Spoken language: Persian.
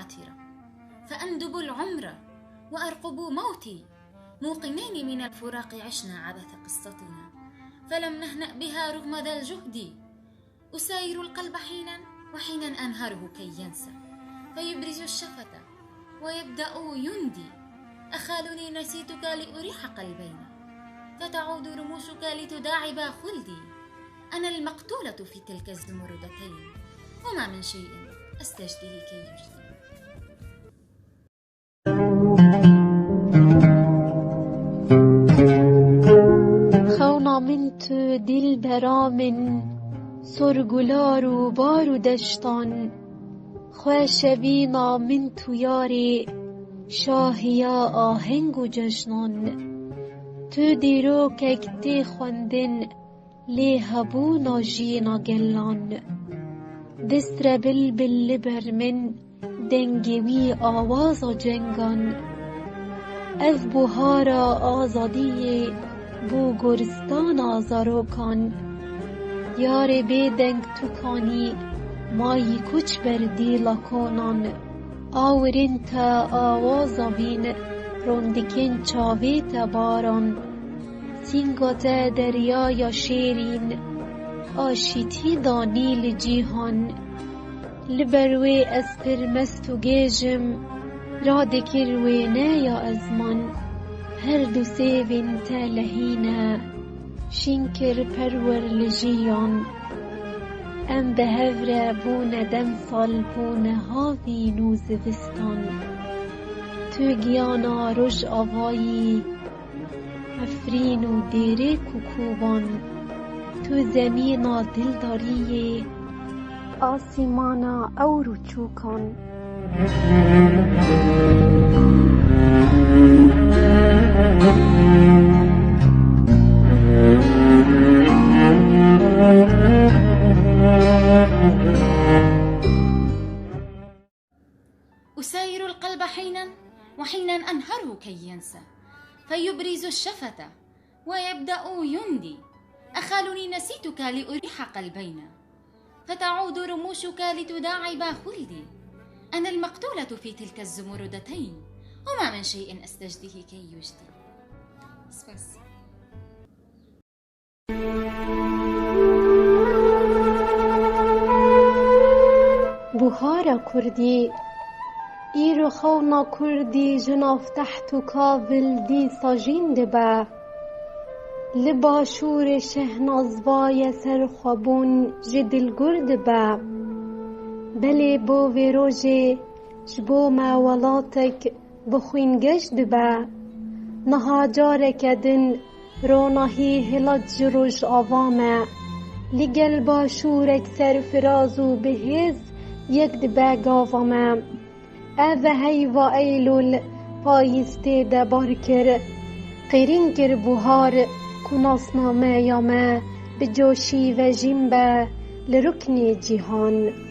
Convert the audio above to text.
عاطرة، فأندب العمر وأرقب موتي، موقنين من الفراق عشنا عبث قصتنا، فلم نهنأ بها رغم ذا الجهد. أساير القلب حينا وحينا أنهره كي ينسى، فيبرز الشفة ويبدأ يندي، أخالني نسيتك لأريح قلبينا، فتعود رموشك لتداعب خلدي. أنا المقتولة في تلك الزمردتين، وما من شيء أستجديه كي يجدي. خونا من تو دلبرا من سرگلار و بار و دشتان، خوشوینا من تو یاری شاهیا آهنگ و جشنان. تو دیرو ککتی خوندن لی هبونا جینا گلان، دستر بلبل لبر من دنگوی آواز جنگان. از بهارا آزادی بو گرستان آزاروکان، یار بیدنگ تو کانی مایی کچ بردی لکانان. آورین تا آوازا بین روندکن چاوی تا باران، سینگات دریا یا شیرین آشیتی دانیل جیهان. لبروی از پرمست و گیجم را دکروی نه یا ازمان، هر دو سیوین تا لهینه شینکر پرور لجیان. ام به هفره بونه دم سال بونه هاوی نوزوستان، تو گیانا رج آوایی افرین و دیره کوکوبان. تو زمینا دلداریه آسیمانا او رو چوکان. أساير القلب حينا وحينا أنهره كي ينسى، فيبرز الشفة ويبدأ يندي، أخالني نسيتك لأريح قلبينا، فتعود رموشك لتداعب خلدي. أنا المقتولة في تلك الزمردتين، وما من شيء أستجديه كي يجدي. بس. بهارا كردي إيرو خونا كردي جناف تحتو كافل دي ساجين دبا، لباشور شهناز باي سرخبون جدل قرد با. بلي بو ويروجي جبو ما ولاتك بخوين قشد با، نهاجارك دن روناهي هلات جروج آواما. لقل باشورك سرفرازو بهز يكد با قاواما. اوه هيوا ايلول پايسته دبار كر، قيرين كر بوهار كناسنا ما ياما بجوشي و جنبه لركن جهان.